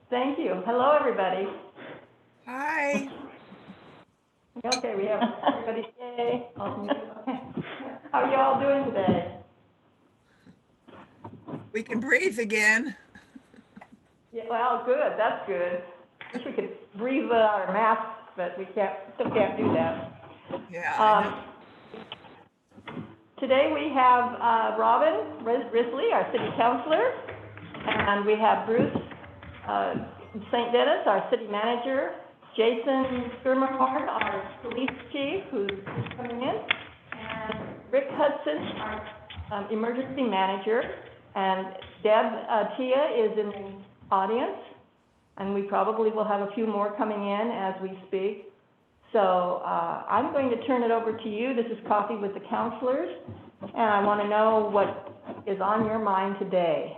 Thank you. Hello, everybody. Hi. Okay, we have everybody. Yay. Okay. How are you all doing today? We can breathe again. Yeah, well, good. That's good. Wish we could breathe without our masks, but we still can't do that. Yeah. Today we have Robin Risley, our city councilor, and we have Bruce St. Dennis, our city manager, Jason Skirmerhorn, our police chief, who's coming in, and Rick Hudson, our emergency manager, and Deb Tia is in the audience, and we probably will have a few more coming in as we speak. So I'm going to turn it over to you. This is Coffee with the Counselors, and I want to know what is on your mind today.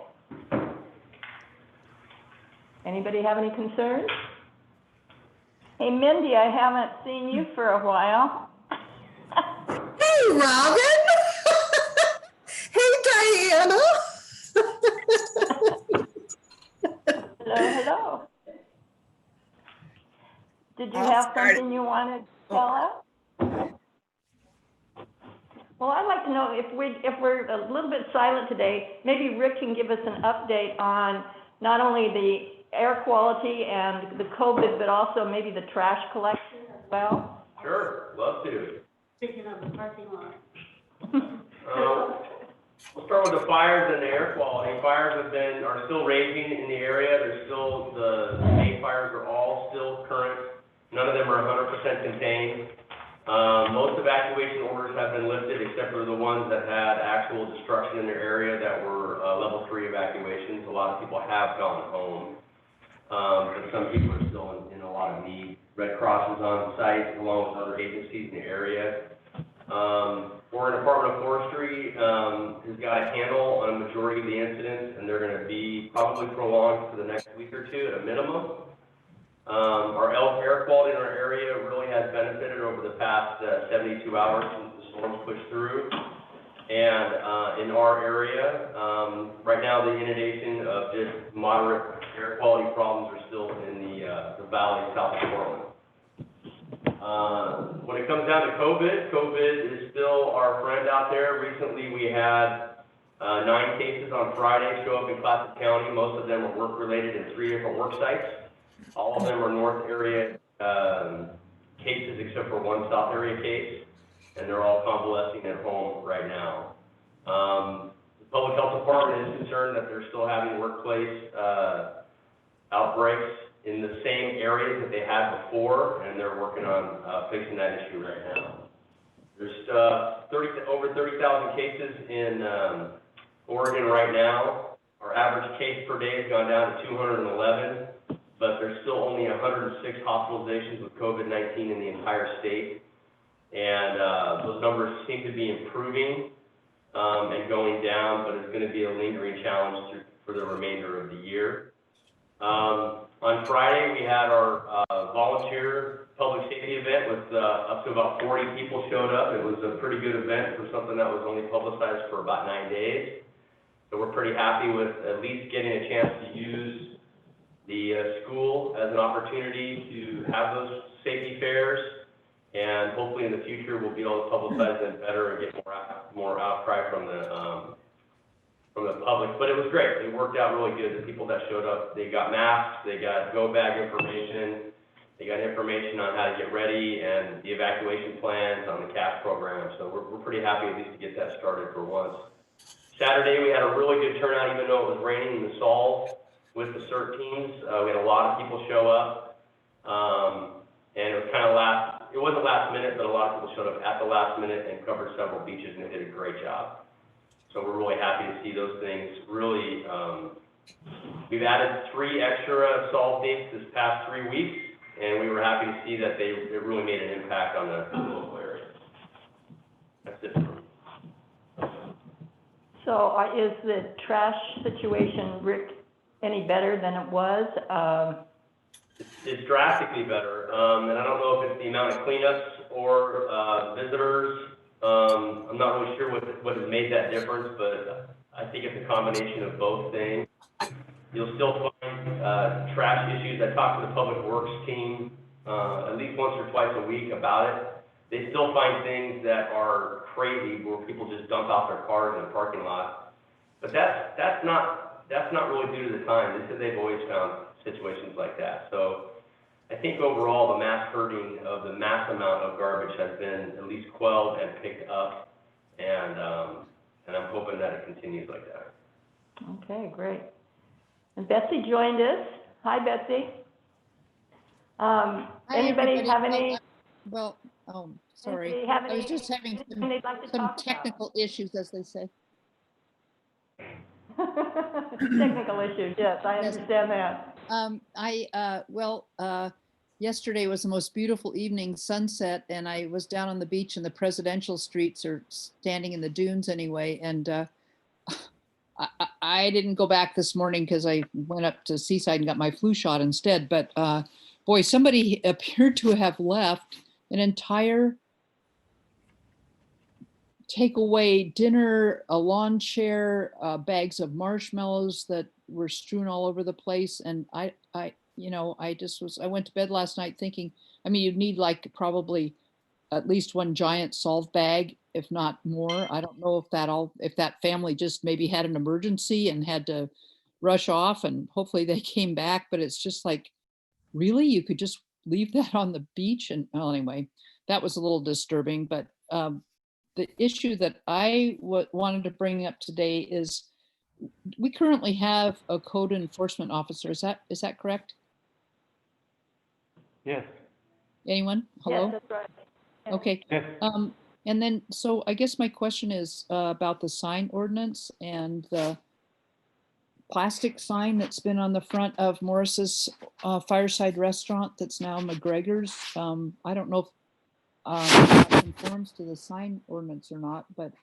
Anybody have any concerns? Hey, Mindy, I haven't seen you for a while. Hey, Robin. Hey, Diana. Hello. Did you have something you wanted to tell us? Well, I'd like to know if we're a little bit silent today, maybe Rick can give us an update on not only the air quality and the COVID, but also maybe the trash collection as well. Sure, love to. Speaking of the parking lot. We'll start with the fires and the air quality. Fires are still raging in the area. The main fires are all still current. None of them are 100% contained. Most evacuation orders have been lifted except for the ones that had actual destruction in their area that were level 3 evacuations. A lot of people have gone home, but some people are still in a lot of need. Red Cross is on site along with other agencies in the area. Oregon Department of Forestry has got a handle on a majority of the incidents, and they're going to be probably prolonged for the next week or two at a minimum. Our air quality in our area really has benefited over the past 72 hours since the storms pushed through. And in our area, right now the inundation of just moderate air quality problems are still in the valley south of Portland. When it comes down to COVID is still our friend out there. Recently we had 9 cases on Friday show up in Clatsop County. Most of them were work-related in 3 different work sites. All of them are north area cases except for 1 south area case, and they're all convalescing at home right now. The Public Health Department is concerned that they're still having workplace outbreaks in the same areas that they had before, and they're working on fixing that issue right now. There's over 30,000 cases in Oregon right now. Our average case per day has gone down to 211. But there's still only 106 hospitalizations with COVID-19 in the entire state. And those numbers seem to be improving and going down, but it's going to be a lingering challenge for the remainder of the year. On Friday, we had our volunteer public safety event with up to about 40 people showed up. It was a pretty good event for something that was only publicized for about 9 days. So we're pretty happy with at least getting a chance to use the school as an opportunity to have those safety fairs, and hopefully in the future we'll be able to publicize them better and get more outcry from the public. But it was great. It worked out really good. The people that showed up, they got masks, they got go bag information, they got information on how to get ready and the evacuation plans on the CAF program. So we're pretty happy at least to get that started for once. Saturday we had a really good turnout, even though it was raining in the Solve. With the CERT teams, we had a lot of people show up, and it was kind of it wasn't last minute, but a lot of people showed up at the last minute and covered several beaches, and they did a great job. So we're really happy to see those things. Really, we've added 3 extra Solve dates this past 3 weeks, and we were happy to see that it really made an impact on the local area. That's it for me. So is the trash situation, Rick, any better than it was? It's drastically better, and I don't know if it's the amount of cleanups or visitors. I'm not really sure what has made that difference, but I think it's a combination of both things. You'll still find trash issues. I talk to the Public Works team, at least once or twice a week about it. They still find things that are crazy where people just dump out their cars in a parking lot. But that's not really due to the time. They said they've always found situations like that. So I think overall the mass herding of the mass amount of garbage has been at least quelled and picked up, and I'm hoping that it continues like that. Okay, great. And Betsy joined us. Hi, Betsy. Anybody everybody. have any? Well, sorry. Anybody have I was any- just having anything they'd like to some talk technical issues, as they say. about? Technical issues, yes, I Yes. understand that. Yesterday was the most beautiful evening sunset, and I was down on the beach in the presidential streets, or standing in the dunes anyway. And I didn't go back this morning because I went up to Seaside and got my flu shot instead. But boy, somebody appeared to have left an entire takeaway dinner, a lawn chair, bags of marshmallows that were strewn all over the place. And I went to bed last night thinking, I mean, you'd need like probably at least one giant solve bag, if not more. I don't know if that family just maybe had an emergency and had to rush off, and hopefully they came back. But it's just like, really, you could just leave that on the beach? And well, anyway, that was a little disturbing. But the issue that I wanted to bring up today is we currently have a code enforcement officer. Is that correct? Yes. Anyone? Hello? Yes, that's right. Yes. Okay. Yes. And then, so I guess my question is about the sign ordinance and the plastic sign that's been on the front of Morris's Fireside Restaurant that's now McGregor's. I don't know if that conforms to the sign ordinance or not, but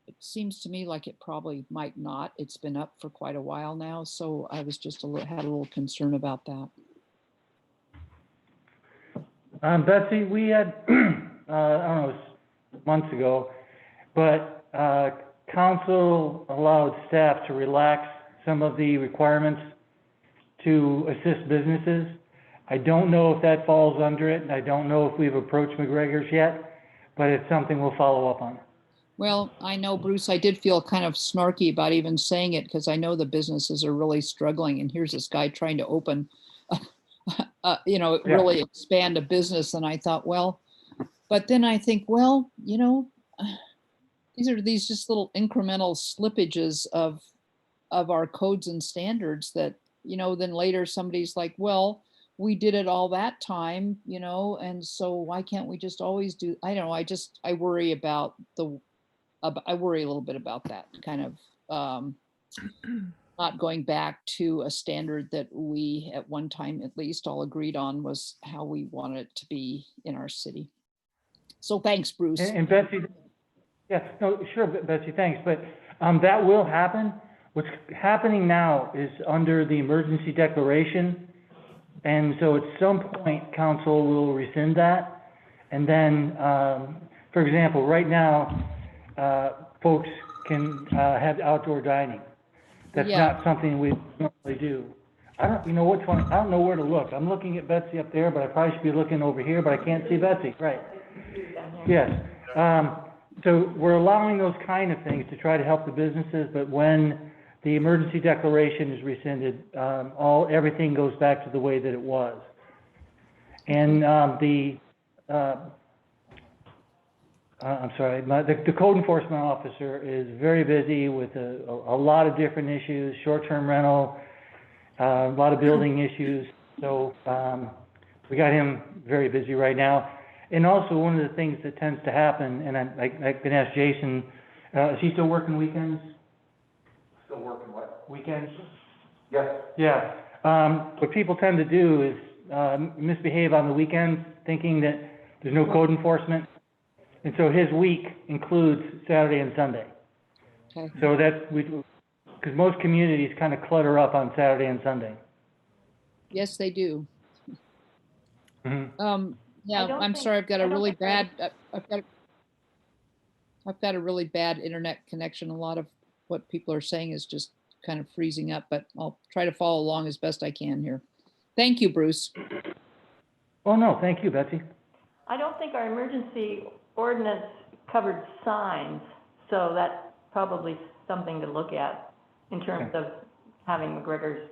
it seems to me like it probably might not. It's been up for quite a while now, so I was just had a little concern about that. Betsy, we had, I don't know, it was months ago, but council allowed staff to relax some of the requirements to assist businesses. I don't know if that falls under it, and I don't know if we've approached McGregor's yet, but it's something we'll follow up on. Well, I know, Bruce, I did feel kind of snarky about even saying it because I know the businesses are really struggling, and here's this guy trying to open, really expand a business. And I thought, well, but then I think, well, these just little incremental slippages of our codes and standards that, then later somebody's like, well, we did it all that time, and so why can't we just always do, I don't know, I worry about I worry a little bit about that kind of not going back to a standard that we at one time at least all agreed on was how we want it to be in our city. So thanks, Bruce. And Betsy, yeah, no, sure, Betsy, thanks. But that will happen. What's happening now is under the emergency declaration. And so at some point, council will rescind that. And then, for example, right now, folks can have outdoor dining. That's not something we normally do. I don't know where to look. I'm looking at Betsy up there, but I probably should be looking over here, but I can't see Betsy, right? Yes. So we're allowing those kind of things to try to help the businesses, but when the emergency declaration is rescinded, everything goes back to the way that it was. And the code enforcement officer is very busy with a lot of different issues, short-term rental, a lot of building issues. So we got him very busy right now. And also one of the things that tends to happen, and I can ask Jason, is he still working weekends? Still working what? Weekends? Yes. Yeah. What people tend to do is misbehave on the weekends, thinking that there's no code enforcement. And so his week includes Saturday and Sunday. Okay. So because most communities kind of clutter up on Saturday and Sunday. Yes, they do. Mm-hmm. Yeah, I'm sorry, I've got a really bad internet connection. A lot of what people are saying is just kind of freezing up, but I'll try to follow along as best I can here. Thank you, Bruce. Oh, no, thank you, Betsy. I don't think our emergency ordinance covered signs, so that's probably something to look at in terms of having McGregor's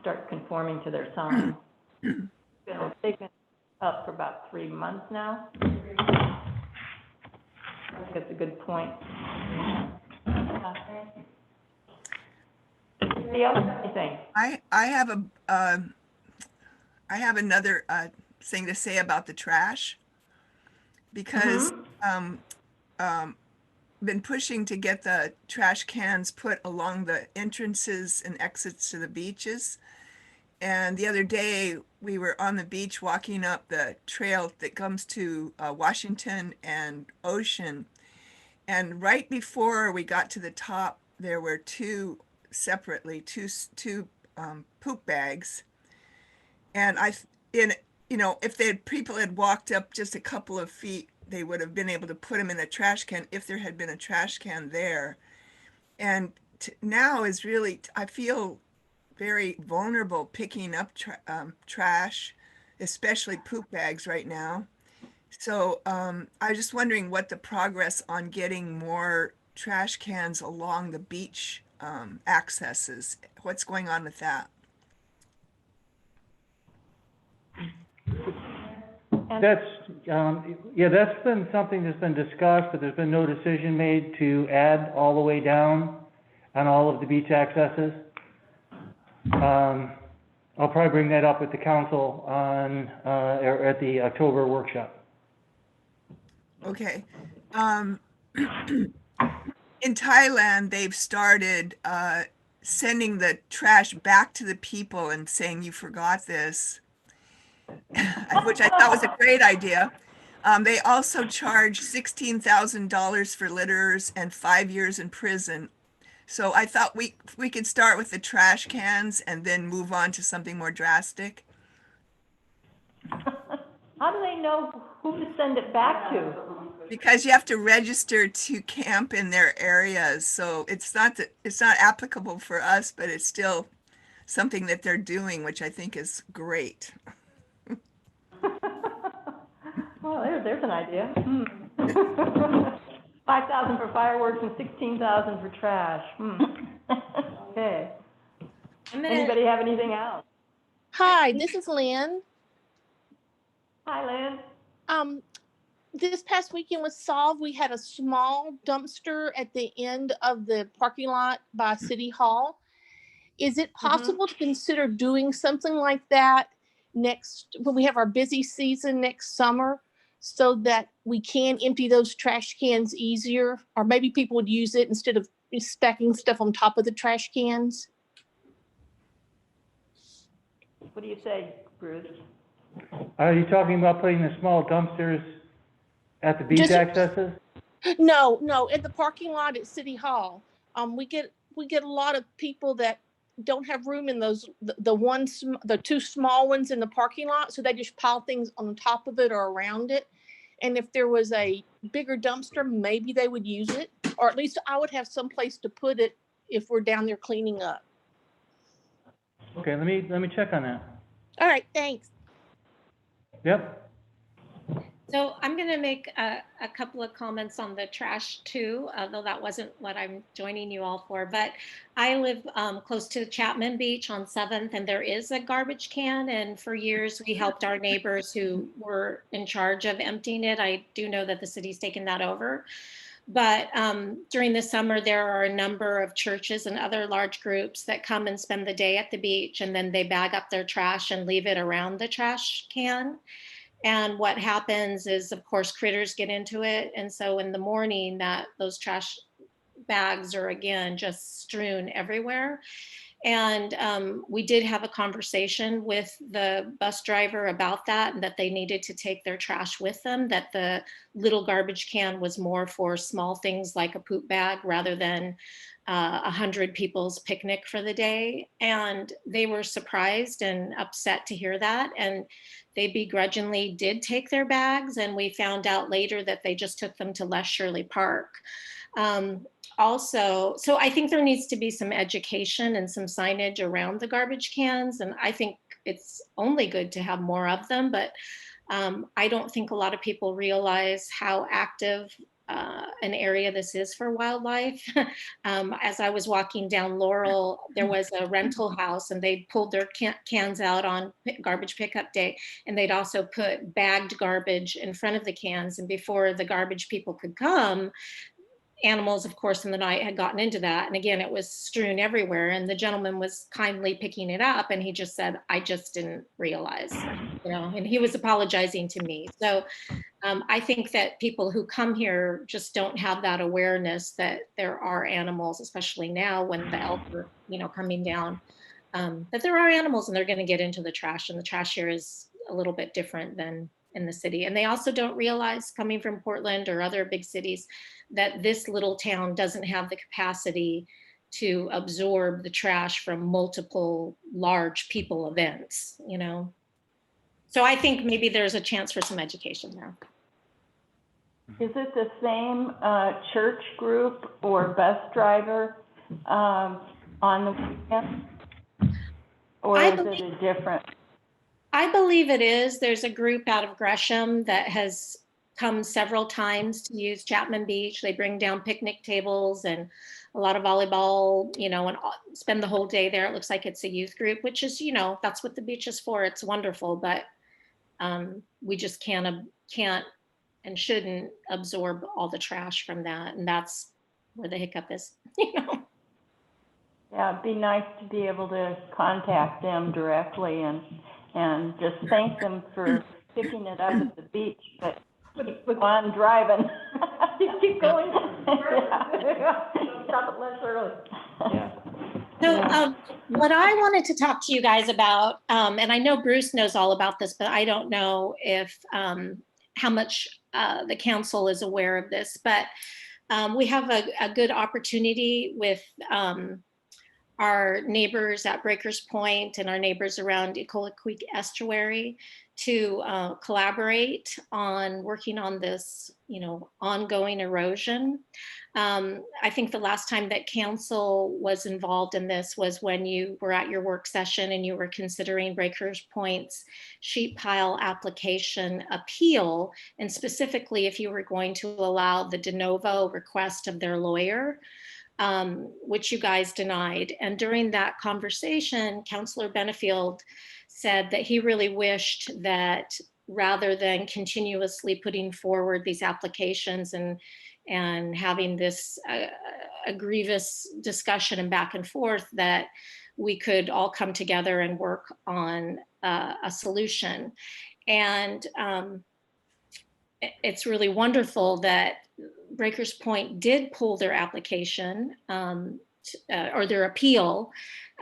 start conforming to their signs. They've been up for about 3 months now. I think that's a good point. Anybody else have anything? I have another thing to say about the trash, because been pushing to get the trash cans put along the entrances and exits to the beaches. And the other day we were on the beach walking up the trail that comes to Washington and Ocean. And right before we got to the top, there were two poop bags. And if people had walked up just a couple of feet, they would have been able to put them in a trash can if there had been a trash can there. And now is really, I feel very vulnerable picking up trash, especially poop bags right now. So I was just wondering what the progress on getting more trash cans along the beach accesses. What's going on with that? That's, that's been something that's been discussed, but there's been no decision made to add all the way down on all of the beach accesses. I'll probably bring that up with the council on, or at the October workshop. Okay. In Thailand, they've started sending the trash back to the people and saying, you forgot this, which I thought was a great idea. They also charge $16,000 for litterers and 5 years in prison. So I thought we could start with the trash cans and then move on to something more drastic. How do they know who to send it back to? Because you have to register to camp in their areas, so it's not applicable for us, but it's still something that they're doing, which I think is great. Well, there's an idea. 5,000 for fireworks and 16,000 for trash. Okay. Anybody have anything else? Hi, this is Lynn. Hi, Lynn. This past weekend was solved. We had a small dumpster at the end of the parking lot by City Hall. Is it possible to consider doing something like that when we have our busy season next summer, so that we can empty those trash cans easier? Or maybe people would use it instead of stacking stuff on top of the trash cans? What do you say, Bruce? Are you talking about putting the small dumpsters at the beach accesses? No, at the parking lot at City Hall. We get a lot of people that don't have room in those, the two small ones in the parking lot, so they just pile things on top of it or around it. And if there was a bigger dumpster, maybe they would use it, or at least I would have some place to put it if we're down there cleaning up. Okay, let me check on that. All right, thanks. Yep. So I'm going to make a couple of comments on the trash too, although that wasn't what I'm joining you all for. But I live close to Chapman Beach on 7th, and there is a garbage can. And for years, we helped our neighbors who were in charge of emptying it. I do know that the city's taken that over. But during the summer, there are a number of churches and other large groups that come and spend the day at the beach, and then they bag up their trash and leave it around the trash can. And what happens is, of course, critters get into it. And so in the morning, those trash bags are, again, just strewn everywhere. And we did have a conversation with the bus driver about that, and that they needed to take their trash with them, that the little garbage can was more for small things like a poop bag rather than 100 people's picnic for the day. And they were surprised and upset to hear that. And they begrudgingly did take their bags. And we found out later that they just took them to Les Shirley Park. Also, so I think there needs to be some education and some signage around the garbage cans. And I think it's only good to have more of them, but I don't think a lot of people realize how active an area this is for wildlife. As I was walking down Laurel, there was a rental house and they pulled their cans out on garbage pickup day. And they'd also put bagged garbage in front of the cans. And before the garbage people could come, animals, of course, in the night had gotten into that. And again, it was strewn everywhere. And the gentleman was kindly picking it up. And he just said, I just didn't realize, and he was apologizing to me. So I think that people who come here just don't have that awareness that there are animals, especially now when the elk are, coming down, that there are animals and they're going to get into the trash. And the trash here is a little bit different than in the city. And they also don't realize, coming from Portland or other big cities, that this little town doesn't have the capacity to absorb the trash from multiple large people events, So I think maybe there's a chance for some education there. Is it the same church group or bus driver on the weekend? Or is it a different? I believe it is. There's a group out of Gresham that has come several times to use Chapman Beach. They bring down picnic tables and a lot of volleyball, and spend the whole day there. It looks like it's a youth group, which is, that's what the beach is for. It's wonderful, but we just can't and shouldn't absorb all the trash from that. And that's where the hiccup is, Yeah, it'd be nice to be able to contact them directly and just thank them for picking it up at the beach, but keep on driving. Keep going. Stop it less early. Yeah. So what I wanted to talk to you guys about, and I know Bruce knows all about this, but I don't know if how much the council is aware of this, but we have a good opportunity with our neighbors at Breakers Point and our neighbors around Ecola Creek Estuary to collaborate on working on this, ongoing erosion. I think the last time that council was involved in this was when you were at your work session and you were considering Breakers Point's sheet pile application appeal, and specifically if you were going to allow the de novo request of their lawyer, which you guys denied. And during that conversation, Councilor Benefield said that he really wished that rather than continuously putting forward these applications and having this a grievous discussion and back and forth, that we could all come together and work on a solution. And it's really wonderful that Breakers Point did pull their application or their appeal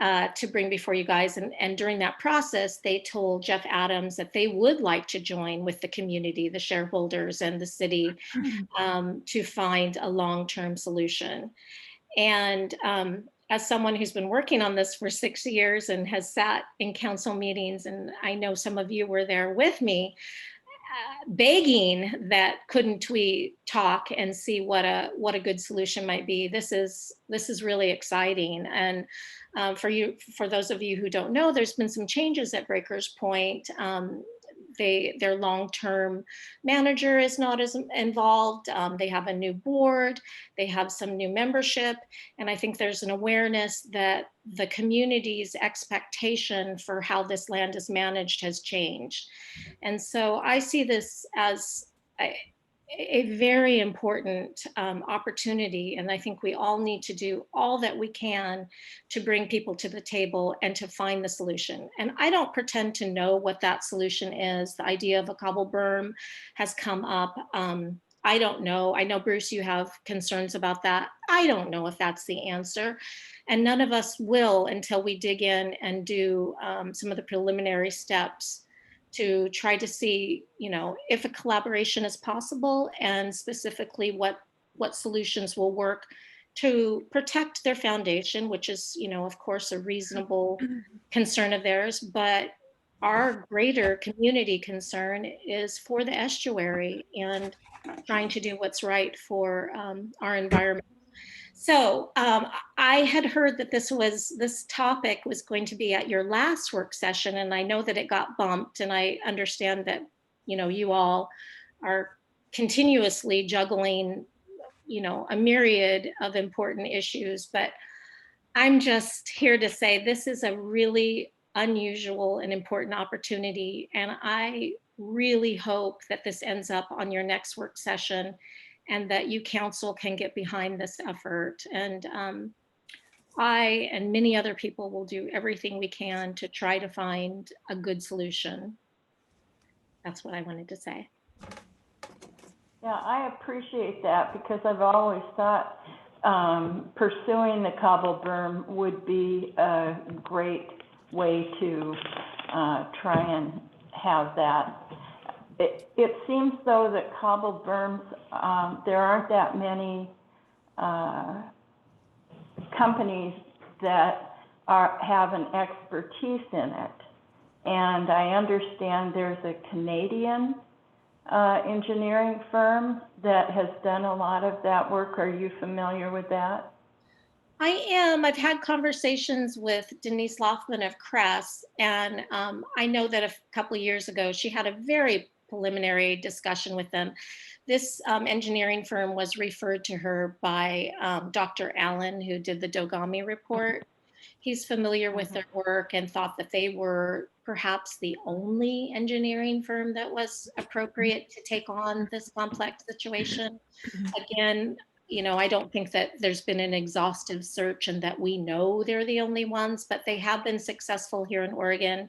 to bring before you guys. And during that process, they told Jeff Adams that they would like to join with the community, the shareholders and the city to find a long-term solution. And as someone who's been working on this for 6 years and has sat in council meetings, and I know some of you were there with me, begging that couldn't we talk and see what a good solution might be. This is really exciting. And for those of you who don't know, there's been some changes at Breakers Point. Their long-term manager is not as involved. They have a new board. They have some new membership. And I think there's an awareness that the community's expectation for how this land is managed has changed. And so I see this as a very important opportunity. And I think we all need to do all that we can to bring people to the table and to find the solution. And I don't pretend to know what that solution is. The idea of a cobble berm has come up. I don't know. I know, Bruce, you have concerns about that. I don't know if that's the answer. And none of us will until we dig in and do some of the preliminary steps to try to see, if a collaboration is possible, and specifically what solutions will work to protect their foundation, which is, of course, a reasonable concern of theirs. But our greater community concern is for the estuary and trying to do what's right for our environment. So I had heard that this topic was going to be at your last work session, and I know that it got bumped, and I understand that, you all are continuously juggling, a myriad of important issues, but I'm just here to say this is a really unusual and important opportunity, and I really hope that this ends up on your next work session and that you council can get behind this effort. And I and many other people will do everything we can to try to find a good solution. That's what I wanted to say. Yeah, I appreciate that because I've always thought pursuing the cobble berm would be a great way to try and have that. It seems though that cobble berms, there aren't that many companies that have an expertise in it. And I understand there's a Canadian engineering firm that has done a lot of that work. Are you familiar with that? I am. I've had conversations with Denise Loffman of Crest, and I know that a couple of years ago she had a very preliminary discussion with them. This engineering firm was referred to her by Dr. Allen, who did the Dogami report. He's familiar with their work and thought that they were perhaps the only engineering firm that was appropriate to take on this complex situation. Again, I don't think that there's been an exhaustive search and that we know they're the only ones, but they have been successful here in Oregon,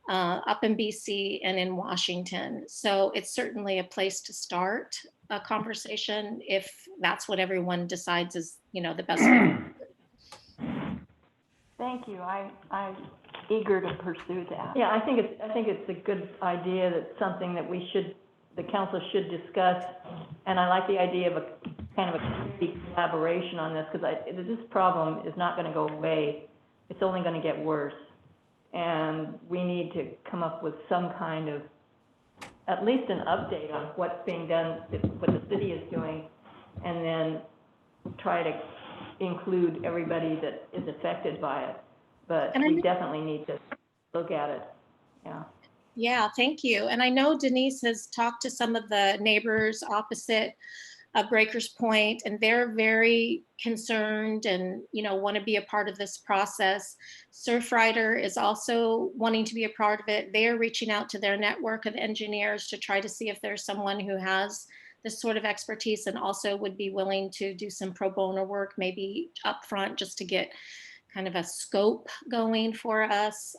up in BC and in Washington. So it's certainly a place to start a conversation if that's what everyone decides is, the best way. Thank you. I'm eager to pursue that. Yeah, I think it's a good idea. That's something that the council should discuss. And I like the idea of a kind of a community collaboration on this because this problem is not going to go away. It's only going to get worse. And we need to come up with some kind of, at least an update on what's being done, what the city is doing, and then try to include everybody that is affected by it. But we definitely need to look at it. Yeah. Yeah, thank you. And I know Denise has talked to some of the neighbors opposite Breakers Point, and they're very concerned and, want to be a part of this process. Surfrider is also wanting to be a part of it. They're reaching out to their network of engineers to try to see if there's someone who has this sort of expertise and also would be willing to do some pro bono work, maybe up front, just to get kind of a scope going for us.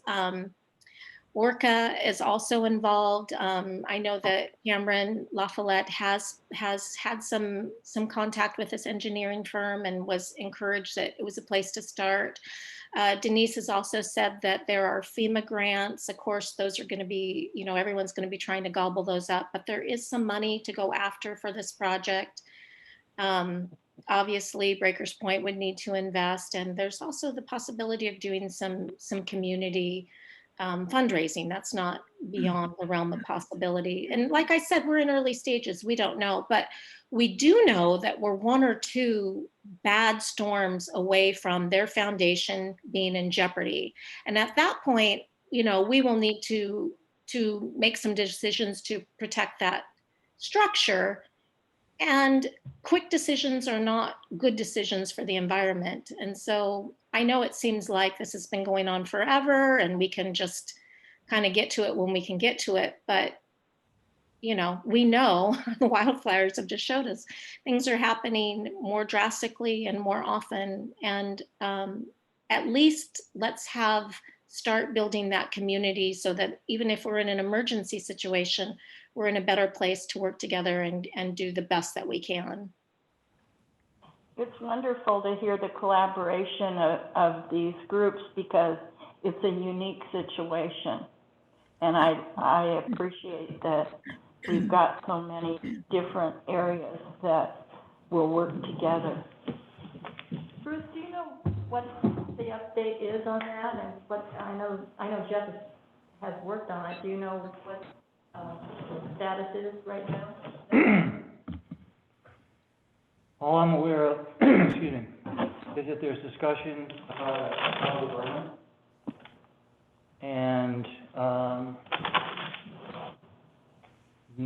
Orca is also involved. I know that Cameron LaFollette has had some contact with this engineering firm and was encouraged that it was a place to start. Denise has also said that there are FEMA grants. Of course, those are going to be, everyone's going to be trying to gobble those up, but there is some money to go after for this project. Obviously, Breakers Point would need to invest, and there's also the possibility of doing some community fundraising. That's not beyond the realm of possibility. And like I said, we're in early stages. We don't know, but we do know that we're one or two bad storms away from their foundation being in jeopardy. And at that point, we will need to make some decisions to protect that structure. And quick decisions are not good decisions for the environment. And so I know it seems like this has been going on forever and we can just kind of get to it when we can get to it. But, we know the wildfires have just showed us things are happening more drastically and more often. And at least let's start building that community so that even if we're in an emergency situation, we're in a better place to work together and do the best that we can. It's wonderful to hear the collaboration of these groups because it's a unique situation. And I appreciate that we've got so many different areas that will work together. Bruce, do you know what the update is on that? And what I know Jeff has worked on it. Do you know what the status is right now? All I'm aware of, excuse me, is that there's discussion about a berm. And,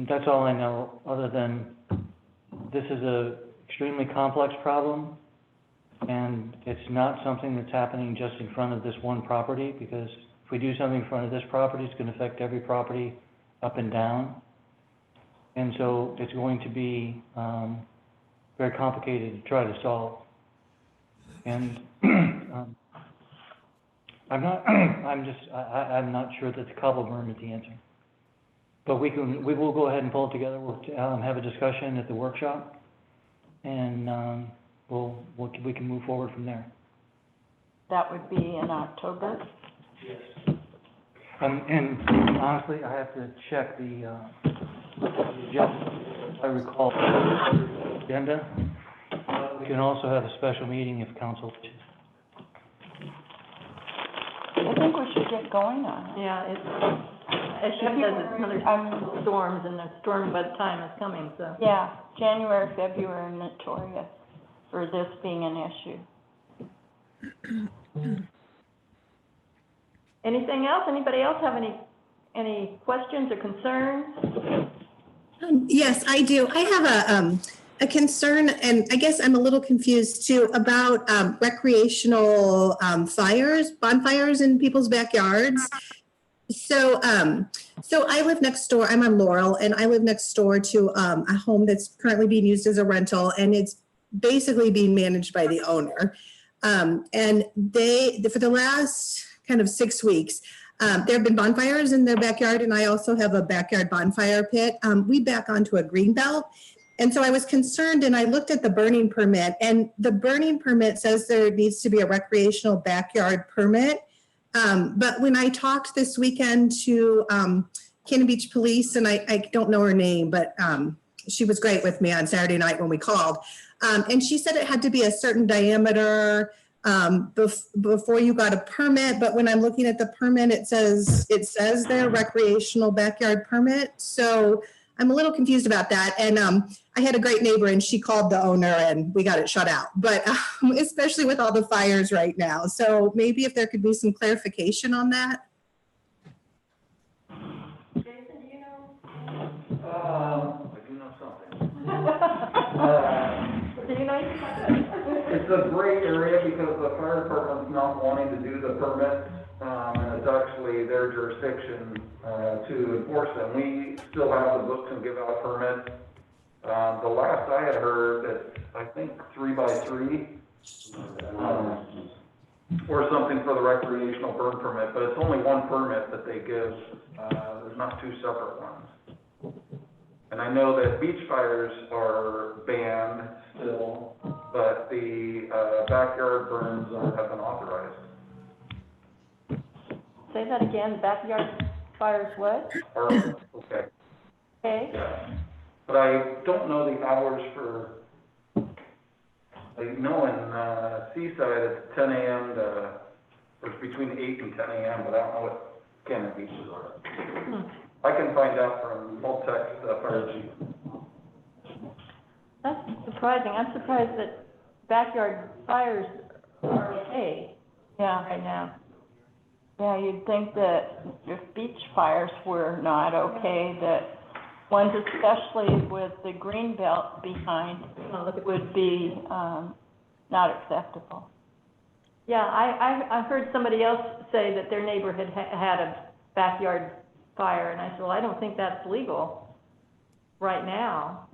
that's all I know, other than this is a extremely complex problem. And it's not something that's happening just in front of this one property, because if we do something in front of this property, it's gonna affect every property up and down. And so it's going to be, very complicated to try to solve. And, I'm not sure that the cobble berm is the answer. But we will go ahead and pull it together, we'll, have a discussion at the workshop, and, we can move forward from there. That would be in October? Yes. And honestly, I have to check the agenda. I recall the agenda. We can also have a special meeting if council wishes. I think we should get going on it. Yeah, as she says, it's another storms, and the storm by the time is coming, so. Yeah, January, February are notorious for this being an issue. Anything else? Anybody else have any questions or concerns? Yes, I do. I have a concern, and I guess I'm a little confused too, about recreational bonfires in people's backyards. So I live next door, I'm on Laurel, and I live next door to a home that's currently being used as a rental, and it's basically being managed by the owner. And for the last kind of 6 weeks, there have been bonfires in their backyard, and I also have a backyard bonfire pit. We back onto a green belt. And so I was concerned, and I looked at the burning permit, and the burning permit says there needs to be a recreational backyard permit. But when I talked this weekend to Cannon Beach Police, and I don't know her name, but she was great with me on Saturday night when we called. And she said it had to be a certain diameter before you got a permit. But when I'm looking at the permit, it says there recreational backyard permit. So I'm a little confused about that. And I had a great neighbor, and she called the owner, and we got it shut out. But especially with all the fires right now. So maybe if there could be some clarification on that. Jason, do you know? I do know something. Do you know? It's a gray area because the fire department's not wanting to do the permits, and it's actually their jurisdiction, to enforce them. We still have the books and give out permits. The last I had heard that, I think 3x3, or something for the recreational burn permit, but it's only one permit that they give. There's not two separate ones. And I know that beach fires are banned still, but the backyard burns have been authorized. Say that again, backyard fires what? Okay. Okay. Yeah. But I don't know the hours for, I know in Seaside it's 10 a.m. to, or it's between 8 and 10 a.m., but I don't know what Cannon Beaches are. I can find out from Multech, the fire chief. That's surprising. I'm surprised that backyard fires are okay. Yeah, right now. Yeah, you'd think that if beach fires were not okay, that ones especially with the green belt behind would be not acceptable. Yeah, I heard somebody else say that their neighbor had had a backyard fire, and I said, well, I don't think that's legal right now.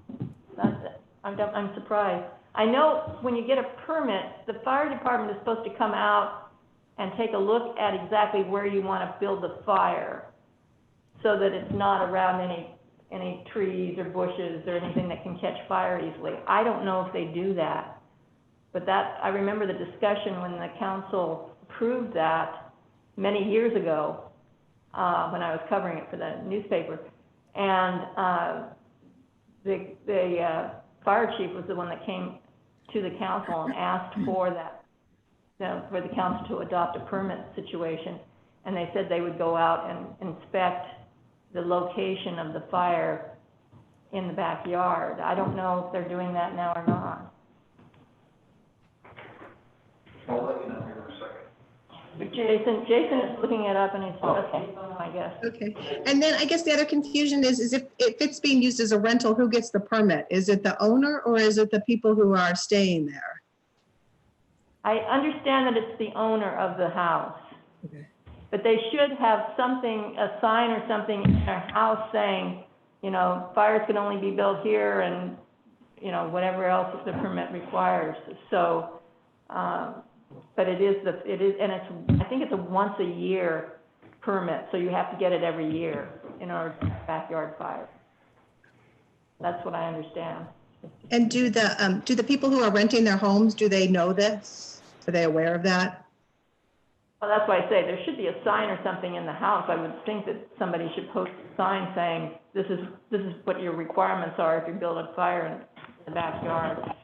I'm surprised. I know when you get a permit, the fire department is supposed to come out and take a look at exactly where you want to build the fire, so that it's not around any trees or bushes or anything that can catch fire easily. I don't know if they do that, but I remember the discussion when the council approved that many years ago, when I was covering it for the newspaper. And the fire chief was the one that came to the council and asked for that, for the council to adopt a permit situation. And they said they would go out and inspect the location of the fire in the backyard. I don't know if they're doing that now or not. Jason is looking it up and he's, okay, I guess. Okay. And then I guess the other confusion is if it's being used as a rental, who gets the permit? Is it the owner or is it the people who are staying there? I understand that it's the owner of the house. Okay. But they should have something, a sign or something in their house saying, you know, fires can only be built here and, you know, whatever else the permit requires. So, but it is, and it's, I think it's a once a year permit, so you have to get it every year in order to have backyard fire. That's what I understand. And do the people who are renting their homes, do they know this? Are they aware of that? Well, that's why I say there should be a sign or something in the house. I would think that somebody should post a sign saying, this is what your requirements are if you build a fire in the backyard.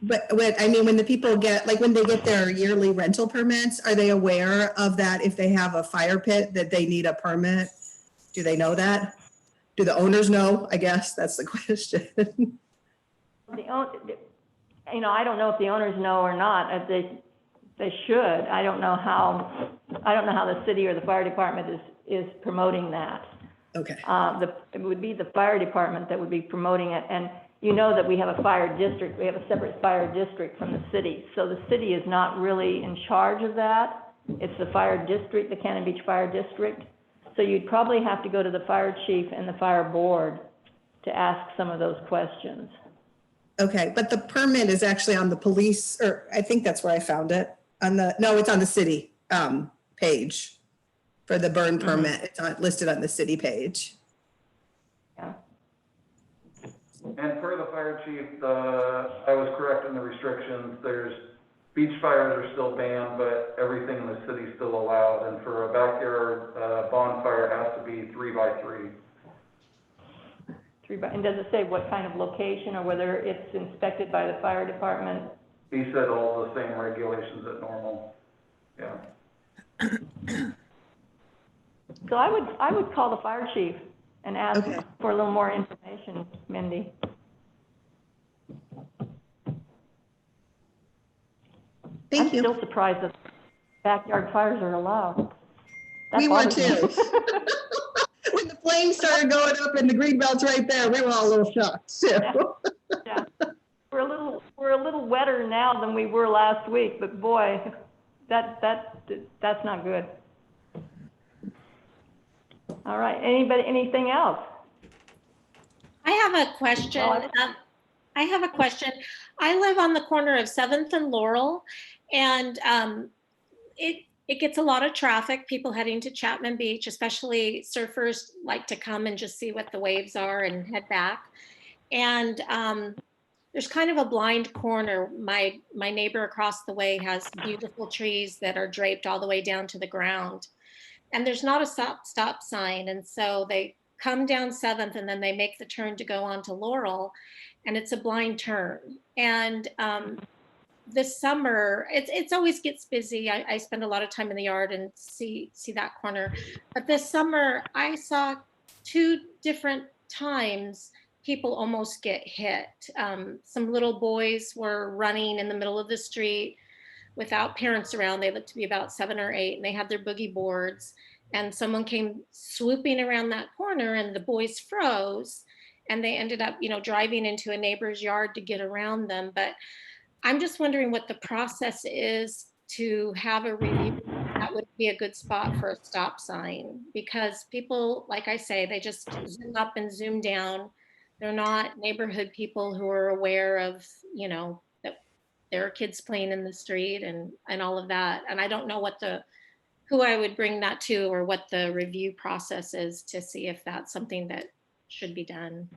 But I mean, when the people get, like when they get their yearly rental permits, are they aware of that if they have a fire pit that they need a permit? Do they know that? Do the owners know? I guess that's the question. You know, I don't know if the owners know or not. They should. I don't know how the city or the fire department is promoting that. Okay. It would be the fire department that would be promoting it. And you know that we have a fire district. We have a separate fire district from the city. So the city is not really in charge of that. It's the fire district, the Cannon Beach Fire District. So you'd probably have to go to the fire chief and the fire board to ask some of those questions. Okay, but the permit is actually on the police, or I think that's where I found it. No, it's on the city page for the burn permit. It's listed on the city page. Yeah. And per the fire chief, I was correct in the restrictions. Beach fires are still banned, but everything in the city is still allowed. And for a backyard bonfire, it has to be 3 by 3. And does it say what kind of location or whether it's inspected by the fire department? He said all the same regulations at normal. Yeah. So I would call the fire chief and ask Okay. for a little more information, Mindy. Thank I'm you. still surprised that backyard fires are allowed. That We were bothers me. too. When the flames started going up and the green belt's right there, we were all a little shocked too. Yeah. We're a little wetter now than we were last week, but boy, that's not good. All right, anything else? I have a question. I live on the corner of 7th and Laurel, and it gets a lot of traffic, people heading to Chapman Beach, especially surfers like to come and just see what the waves are and head back. And there's kind of a blind corner. My neighbor across the way has beautiful trees that are draped all the way down to the ground. And there's not a stop sign. And so they come down 7th and then they make the turn to go on to Laurel, and it's a blind turn. And this summer, it's always gets busy. I spend a lot of time in the yard and see that corner. But this summer, I saw 2 different times people almost get hit. Some little boys were running in the middle of the street without parents around. They looked to be about 7 or 8, and they had their boogie boards. And someone came swooping around that corner, and the boys froze, and they ended up, driving into a neighbor's yard to get around them. But I'm just wondering what the process is to have a review that would be a good spot for a stop sign, because people, like I say, they just zoom up and zoom down. They're not neighborhood people who are aware of, that there are kids playing in the street and all of that. And I don't know who I would bring that to, or what the review process is to see if that's something that should be done.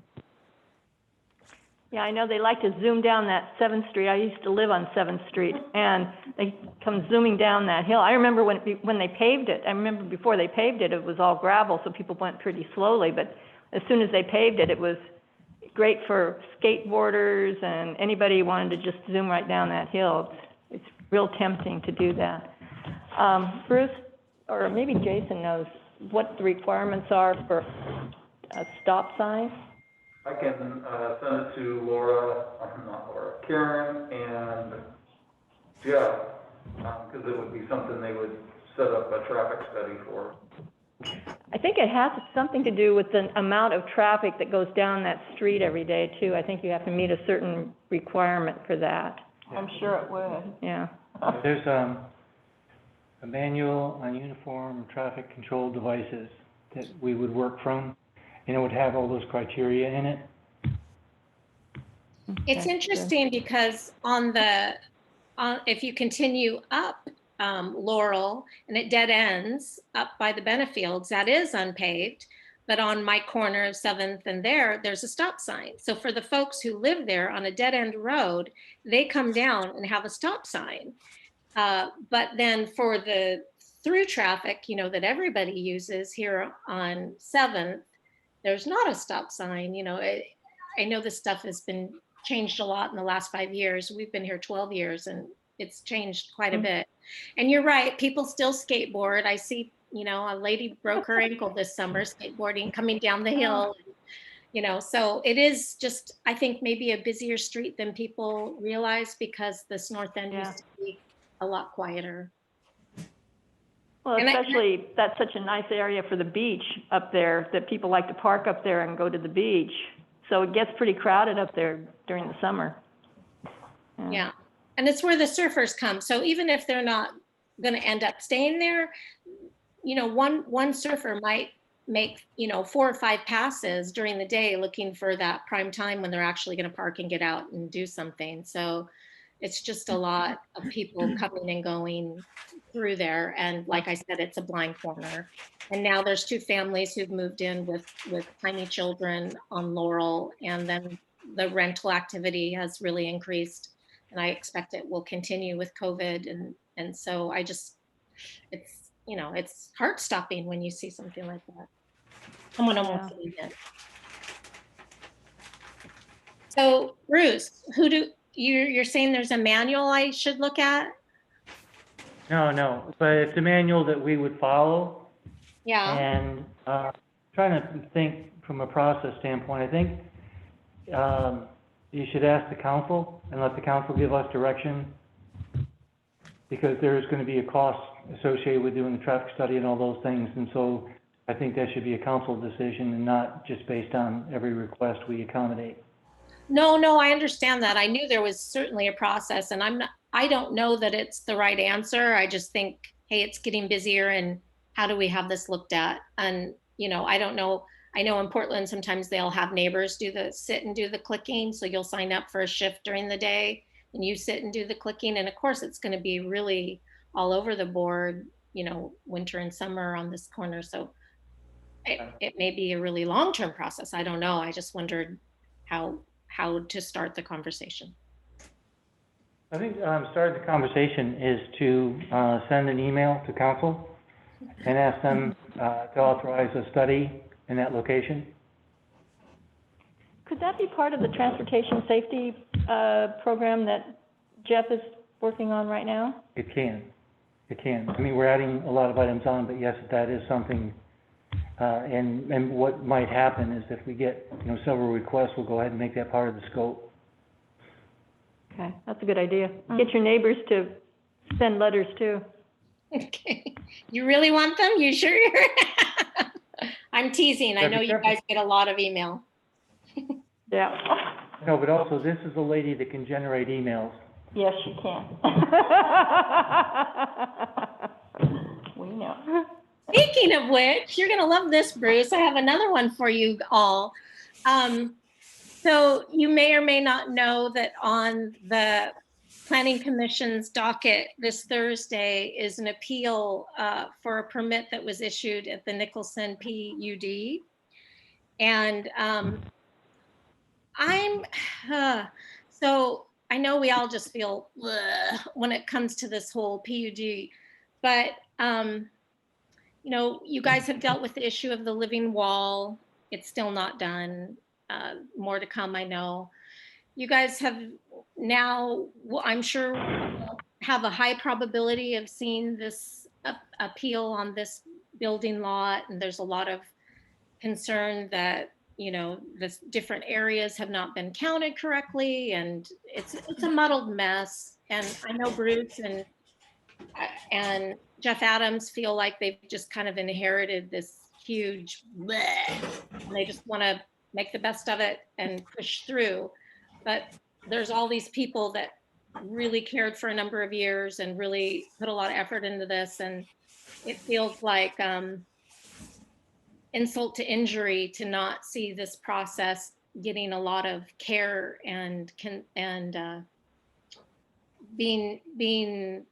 Yeah, I know they like to zoom down that 7th Street. I used to live on 7th Street, and they come zooming down that hill. I remember when they paved it. I remember before they paved it, it was all gravel, so people went pretty slowly. But as soon as they paved it, it was great for skateboarders and anybody who wanted to just zoom right down that hill. It's real tempting to do that. Bruce, or maybe Jason knows what the requirements are for a stop sign. I can send it to Karen and Jeff, because it would be something they would set up a traffic study for. I think it has something to do with the amount of traffic that goes down that street every day too. I think you have to meet a certain requirement for that, I'm sure it would. yeah. There's a manual on uniform traffic control devices that we would work from, and it would have all those criteria in it. It's Okay, interesting because if you continue up Laurel and it dead ends up by the Benefields, that is unpaved. But on my corner of 7th and there's a stop sign. So for the folks who live there on a dead end road, they come down and have a stop sign. But then for the through traffic, that everybody uses here on 7th, there's not a stop sign. I know this stuff has been changed a lot in the last 5 years. We've been here 12 years and it's changed quite a bit. And you're right, people still skateboard. I see, a lady broke her ankle this summer skateboarding, coming down the hill. So it is just, I think maybe a busier street than people realize because this north end used to be a lot quieter. Well, And especially, that's such a nice area for the beach up there, that people like to park up there and go to the beach. So it gets pretty crowded up there during the summer. Yeah, and it's where the surfers come. So even if they're not gonna end up staying there, one surfer might make, 4 or 5 passes during the day looking for that prime time when they're actually gonna park and get out and do something. So it's just a lot of people coming and going through there. And like I said, it's a blind corner. And now there's 2 families who've moved in with tiny children on Laurel, and then the rental activity has really increased. And I expect it will continue with COVID. And so it's heart stopping when you see something like that. Someone almost getting it. So Bruce, you're saying there's a manual I should look at? No, but it's a manual that we would follow. Yeah. And trying to think from a process standpoint, I think you should ask the council and let the council give us direction, because there's going to be a cost associated with doing the traffic study and all those things. And so I think that should be a council decision and not just based on every request we accommodate. No, I understand that. I knew there was certainly a process, and I don't know that it's the right answer. I just think, hey, it's getting busier, and how do we have this looked at? And, I don't know. I know in Portland, sometimes they'll have neighbors sit and do the clicking. So you'll sign up for a shift during the day and you sit and do the clicking. And of course, it's going to be really all over the board, winter and summer on this corner. So it may be a really long-term process. I don't know. I just wondered how to start the conversation. I think starting the conversation is to send an email to council and ask them to authorize a study in that location. Could that be part of the transportation safety program that Jeff is working on right now? It can. I mean, we're adding a lot of items on, but yes, that is something. And what might happen is if we get, several requests, we'll go ahead and make that part of the scope. Okay, that's a good idea. Get your neighbors to send letters too. Okay. You really want them? You sure? I'm teasing. I know you guys get a lot of email. Yeah. No, but also this is a lady that can generate emails. Yes, she can. We know. Speaking of which, you're going to love this, Bruce. I have another one for you all. So you may or may not know that on the Planning Commission's docket this Thursday is an appeal for a permit that was issued at the Nicholson PUD. And so I know we all just feel when it comes to this whole PUD, but you guys have dealt with the issue of the living wall. It's still not done. More to come, I know. You guys have now, I'm sure, have a high probability of seeing this appeal on this building lot. And there's a lot of concern that, the different areas have not been counted correctly. And it's a muddled mess. And I know Bruce and and Jeff Adams feel like they've just kind of inherited this huge bleh, and they just want to make the best of it and push through. But there's all these people that really cared for a number of years and really put a lot of effort into this, and it feels like insult to injury to not see this process getting a lot of care and being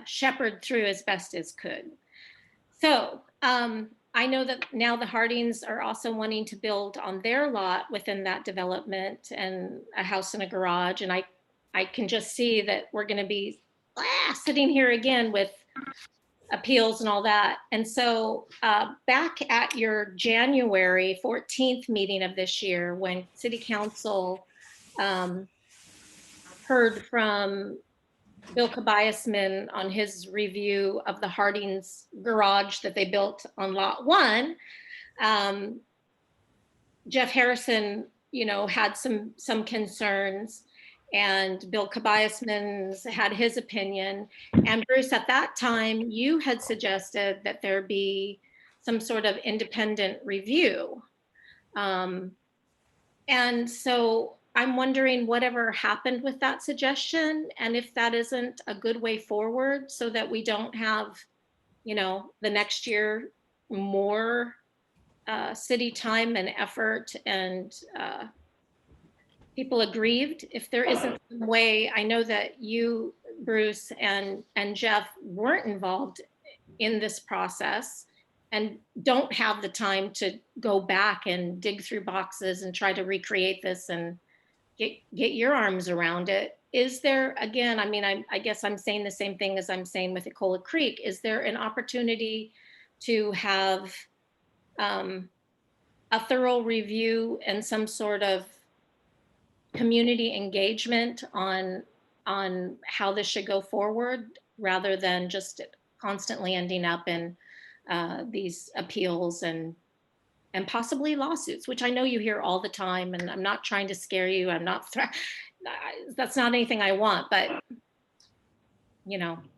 shepherded through as best as could. So I know that now the Hardings are also wanting to build on their lot within that development and a house and a garage. And I can just see that we're going to be sitting here again with appeals and all that. And so back at your January 14th meeting of this year, when City Council heard from Bill Kobiasman on his review of the Hardings garage that they built on lot 1, Jeff Harrison, had some concerns, and Bill Kobiasman had his opinion. And Bruce, at that time, you had suggested that there be some sort of independent review. And so I'm wondering whatever happened with that suggestion, and if that isn't a good way forward so that we don't have, the next year more city time and effort and people aggrieved. If there isn't some way, I know that you, Bruce, and Jeff weren't involved in this process and don't have the time to go back and dig through boxes and try to recreate this and get your arms around it. Is there, again, I guess I'm saying the same thing as I'm saying with Ecola Creek. Is there an opportunity to have a thorough review and some sort of community engagement on how this should go forward, rather than just constantly ending up in these appeals and possibly lawsuits, which I know you hear all the time, and I'm not trying to scare you. I'm not, that's not anything I want, but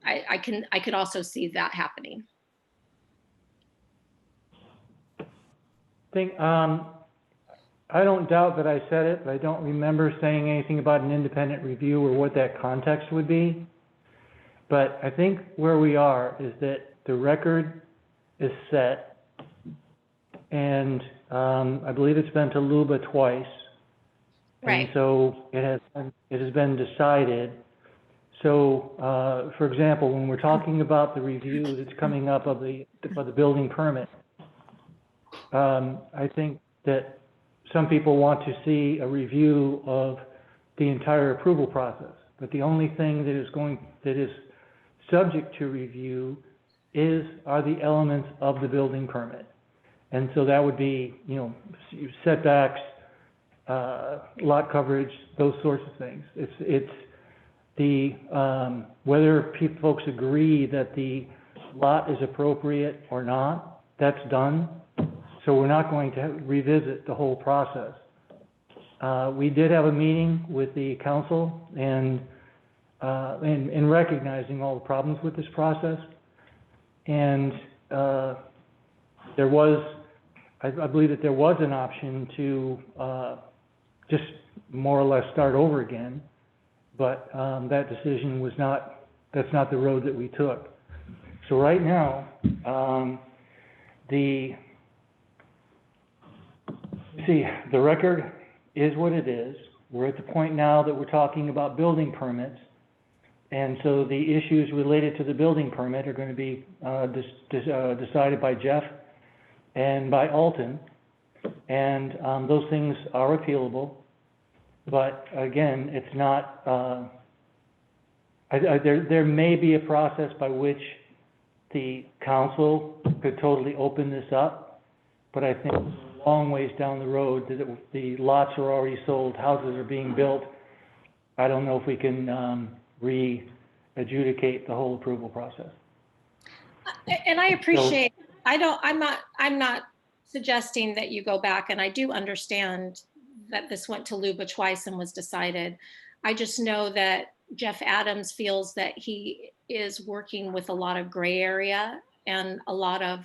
I could also see that happening. I don't doubt that I said it, but I don't remember saying anything about an independent review or what that context would be. But I think where we are is that the record is set, and I believe it's been to LUBA twice. Right. And so it has been decided. So, for example, when we're talking about the review that's coming up of the building permit, I think that some people want to see a review of the entire approval process, but the only thing that is subject to review are the elements of the building permit. And so that would be, setbacks, lot coverage, those sorts of things. It's the, whether folks agree that the lot is appropriate or not, that's done. So we're not going to revisit the whole process. We did have a meeting with the council and in recognizing all the problems with this process. And there was, I believe that there was an option to just more or less start over again, but that decision was that's not the road that we took. So right now, the record is what it is. We're at the point now that we're talking about building permits. And so the issues related to the building permit are going to be decided by Jeff and by Alton. And those things are appealable. But again, it's not, there may be a process by which the council could totally open this up. But I think it's a long ways down the road that the lots are already sold, houses are being built. I don't know if we can re-adjudicate the whole approval process. And I appreciate, I'm not suggesting that you go back, and I do understand that this went to LUBA twice and was decided. I just know that Jeff Adams feels that he is working with a lot of gray area and a lot of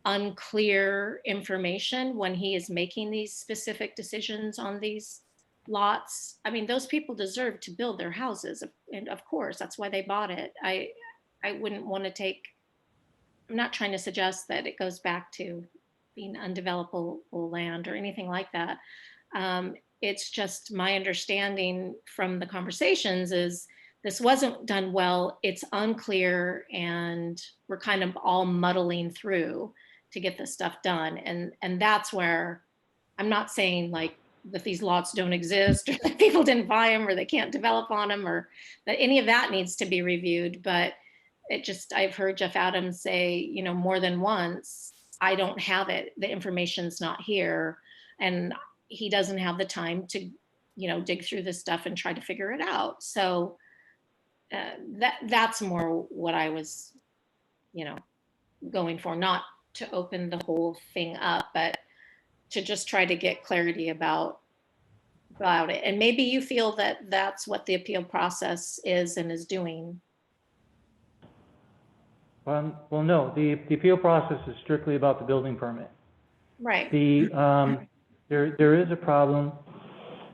unclear information when he is making these specific decisions on these lots. I mean, those people deserve to build their houses, and of course, that's why they bought it. I wouldn't want to take, I'm not trying to suggest that it goes back to being undevelopable land or anything like that. It's just my understanding from the conversations is this wasn't done well, it's unclear, and we're kind of all muddling through to get this stuff done. And that's where I'm not saying like that these lots don't exist or that people didn't buy them or they can't develop on them or that any of that needs to be reviewed. But it just, I've heard Jeff Adams say, you know, more than once, I don't have it. The information's not here. And he doesn't have the time to, you know, dig through this stuff and try to figure it out. So that's more what I was, you know, going for, not to open the whole thing up, but to just try to get clarity about it. And maybe you feel that that's what the appeal process is and is doing. Well, no, the appeal process is strictly about the building permit. Right. There is a problem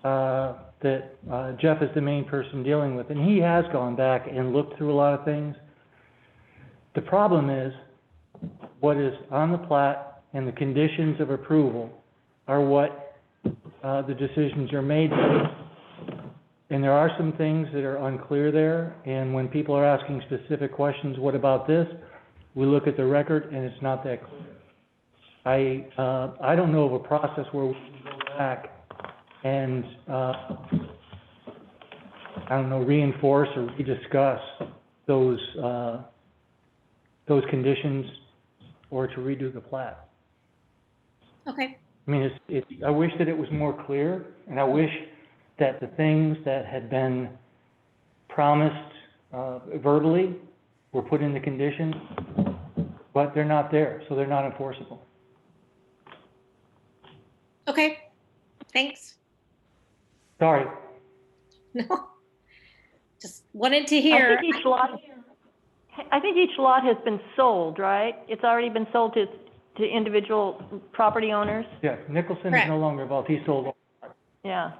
that Jeff is the main person dealing with, and he has gone back and looked through a lot of things. The problem is what is on the plat and the conditions of approval are what the decisions are made by. And there are some things that are unclear there, and when people are asking specific questions, what about this? We look at the record and it's not that clear. I don't know of a process where we can go back and, I don't know, reinforce or rediscuss those conditions or to redo the plat. Okay. I mean, I wish that it was more clear, and I wish that the things that had been promised verbally were put in the conditions, but they're not there, so they're not enforceable. Okay. Thanks. Sorry. No. Just wanted to hear. I think each lot has been sold, right? It's already been sold to individual property owners? Yes, Nicholson Correct. is no longer involved, he sold. Yeah.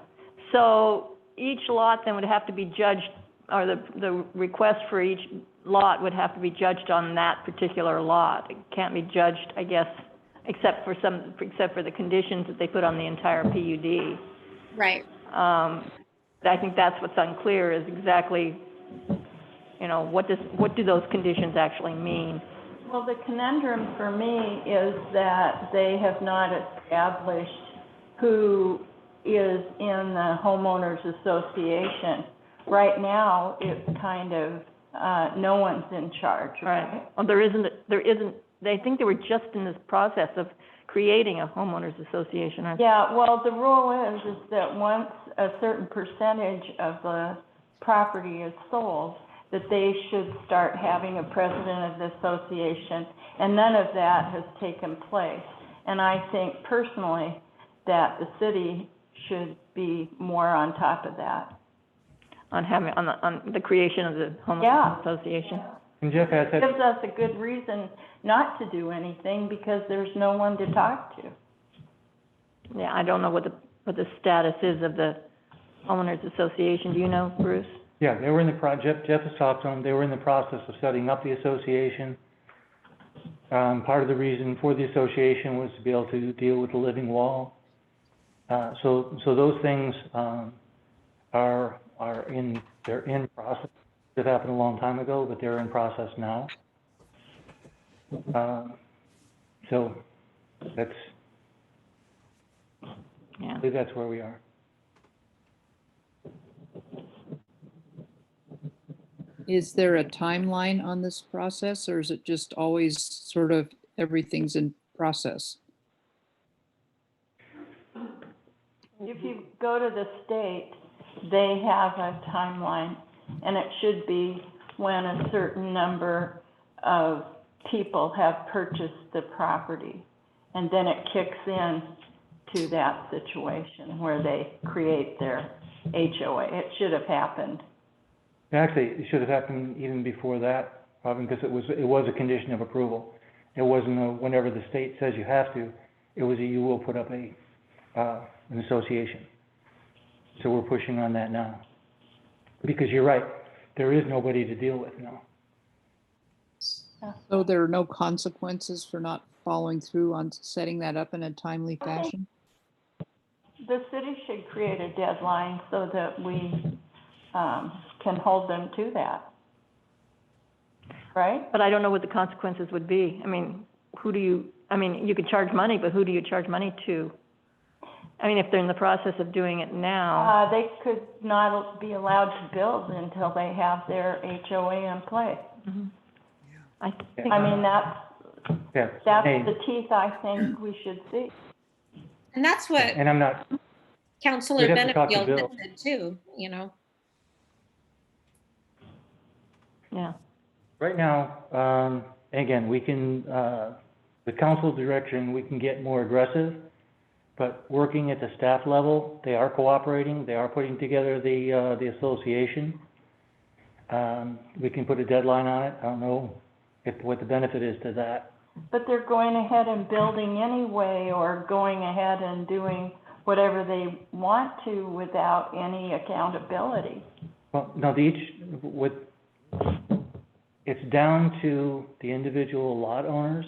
So each lot then would have to be judged, or the request for each lot would have to be judged on that particular lot. It can't be judged, I guess, except for the conditions that they put on the entire PUD. Right. I think that's what's unclear is exactly, you know, what do those conditions actually mean? Well, the conundrum for me is that they have not established who is in the homeowners association. Right now, it's kind of, no one's in charge, right? Well, there isn't, I think they were just in this process of creating a homeowners association. Yeah, well, the rule is that once a certain percentage of the property is sold, that they should start having a president of the association, and none of that has taken place. And I think personally that the city should be more on top of that. On the creation of the homeowners association. And Jeff has had. Gives us a good reason not to do anything because there's no one to talk to. Yeah, I don't know what the status is of the homeowners association. Do you know, Bruce? Yeah, they were in the project, Jeff has talked to them, they were in the process of setting up the association. Part of the reason for the association was to be able to deal with the living wall. So those things they're in process. It happened a long time ago, but they're in process now. So that's, I believe that's where we are. Is there a timeline on this process, or is it just always sort of everything's in process? If you go to the state, they have a timeline, and it should be when a certain number of people have purchased the property. And then it kicks in to that situation where they create their HOA. It should have happened. Actually, it should have happened even before that, Robin, because it was a condition of approval. It wasn't a, whenever the state says you have to, it was a, you will put up a, an association. So we're pushing on that now. Because you're right, there is nobody to deal with now. So there are no consequences for not following through on setting that up in a timely fashion? The city should create a deadline so that we, can hold them to that. Right? But I don't know what the consequences would be. I mean, you could charge money, but who do you charge money to? I mean, if they're in the process of doing it now. They could not be allowed to build until they have their HOA in place. Mm-hmm. I mean, that's the teeth I think we should see. And that's what And I'm not, Councilor we'd have to talk to Benefield Bill. said too, you know. Yeah. right now, again, we can, the council direction, we can get more aggressive, but working at the staff level, they are cooperating, they are putting together the association. We can put a deadline on it. I don't know what the benefit is to that. But they're going ahead and building anyway, or going ahead and doing whatever they want to without any accountability. Well, no, it's down to the individual lot owners,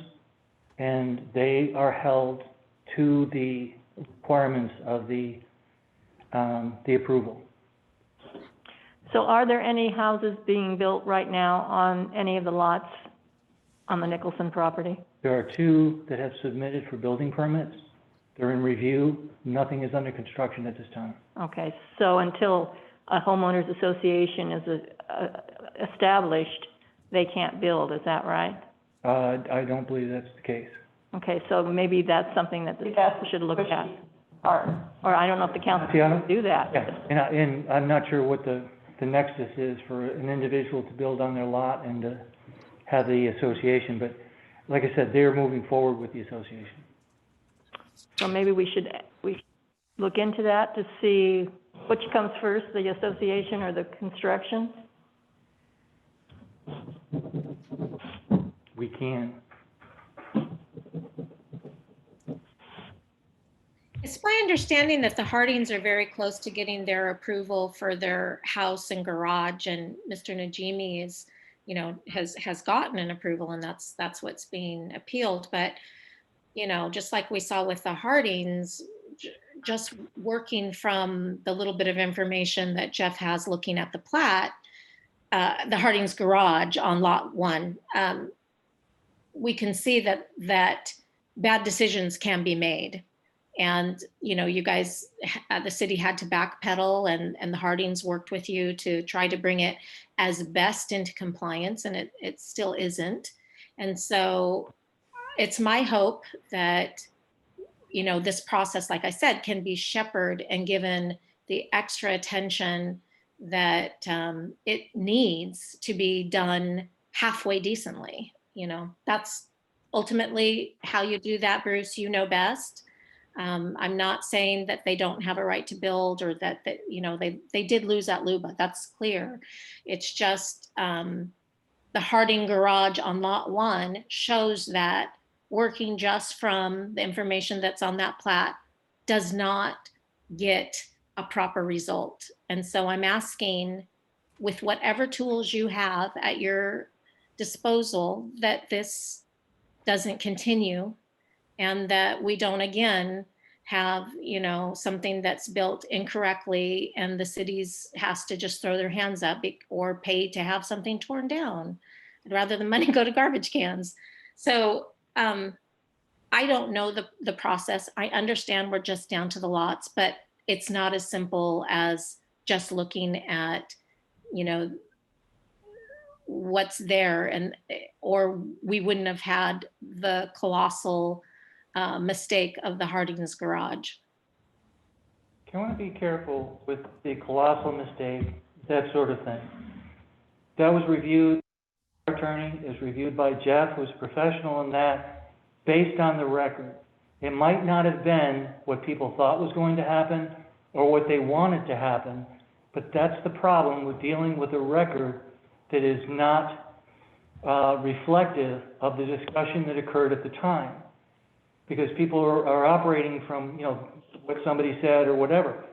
and they are held to the requirements of the approval. So are there any houses being built right now on any of the lots on the Nicholson property? There are 2 that have submitted for building permits. They're in review. Nothing is under construction at this time. Okay, so until a homeowners association is established, they can't build, is that right? I don't believe that's the case. Okay, so maybe that's something that the council should look at. Or I don't know if the council See, I don't- can do that. Yeah, and I'm not sure what the nexus is for an individual to build on their lot and to have the association, but like I said, they're moving forward with the association. So maybe we should look into that to see which comes first, the association or the construction? We can. It's my understanding that the Hardings are very close to getting their approval for their house and garage, and Mr. Najimi is, you know, has gotten an approval, and that's what's being appealed. But, you know, just like we saw with the Hardings, just working from the little bit of information that Jeff has looking at the plat, the Hardings garage on lot 1, we can see that bad decisions can be made. And, you know, you guys, the city had to backpedal, and the Hardings worked with you to try to bring it as best into compliance, and it still isn't. And so it's my hope that, you know, this process, like I said, can be shepherded and given the extra attention that it needs to be done halfway decently. You know, that's ultimately how you do that, Bruce, you know best. I'm not saying that they don't have a right to build, or that you know, they did lose at Luba. That's clear. It's just the Harding garage on lot 1 shows that working just from the information that's on that plat does not get a proper result. And so I'm asking, with whatever tools you have at your disposal, that this doesn't continue, and that we don't again have, you know, something that's built incorrectly and the cities has to just throw their hands up or pay to have something torn down. I'd rather the money go to garbage cans. So I don't know the process. I understand we're just down to the lots, but it's not as simple as just looking at, you know, what's there, and or we wouldn't have had the colossal mistake of the Harding's garage. I want to be careful with the colossal mistake, that sort of thing. That was reviewed, our attorney is reviewed by Jeff, who's a professional in that, based on the record. It might not have been what people thought was going to happen, or what they wanted to happen, but that's the problem with dealing with a record that is not reflective of the discussion that occurred at the time. Because people are operating from, you know, what somebody said or whatever.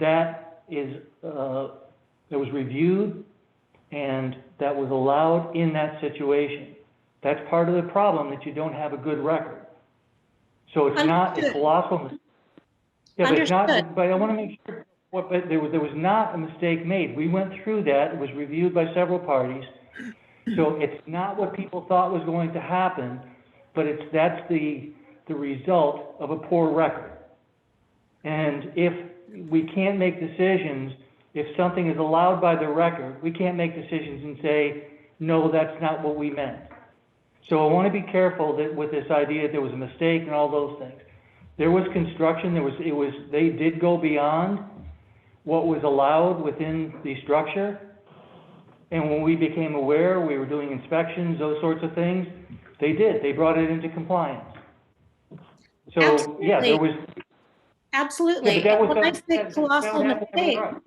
That is, that was reviewed and that was allowed in that situation. That's part of the problem, that you don't have a good record. So it's not a Understood. colossal mistake. Yeah, but it's Understood. not, but I want to make sure, but there was not a mistake made. We went through that, it was reviewed by several parties. So it's not what people thought was going to happen, but that's the result of a poor record. And if we can't make decisions, if something is allowed by the record, we can't make decisions and say, no, that's not what we meant. So I want to be careful that with this idea that there was a mistake and all those things. There was construction, they did go beyond what was allowed within the structure. And when we became aware, we were doing inspections, those sorts of things, they brought it into compliance. So, yeah, there was. Absolutely. Yeah, but that was, When I say that colossal would happen every mistake, time.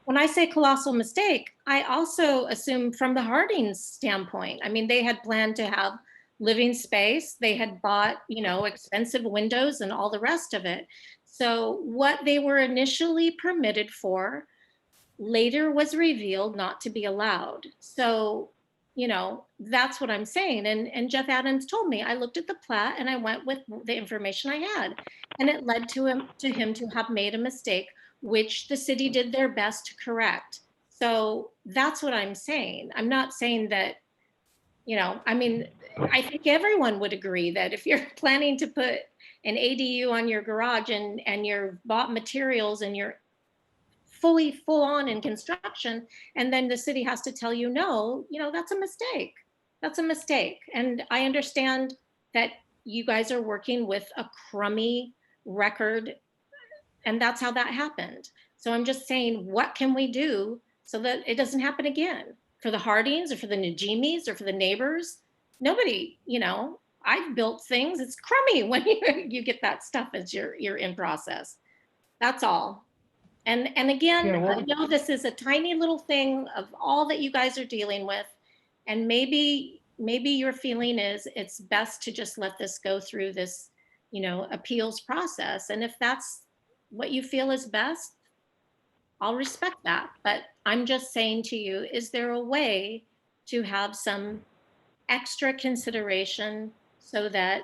when I say colossal mistake, I also assume from the Harding's standpoint, I mean, they had planned to have living space. They had bought, you know, expensive windows and all the rest of it. So what they were initially permitted for later was revealed not to be allowed. So, you know, that's what I'm saying. And Jeff Adams told me, I looked at the plat and I went with the information I had. And it led to him to have made a mistake, which the city did their best to correct. So that's what I'm saying. I'm not saying that, you know, I mean, I think everyone would agree that if you're planning to put an ADU on your garage and you've bought materials and you're full on in construction, and then the city has to tell you no, you know, that's a mistake. That's a mistake. And I understand that you guys are working with a crummy record, and that's how that happened. So I'm just saying, what can we do so that it doesn't happen again for the Hardings or for the Najimis or for the neighbors? Nobody, you know, I've built things. It's crummy when you get that stuff as you're in process. That's all. And again, Yeah, well, I know this is a tiny little thing of all that you guys are dealing with. And maybe your feeling is it's best to just let this go through this, you know, appeals process. And if that's what you feel is best, I'll respect that. But I'm just saying to you, is there a way to have some extra consideration so that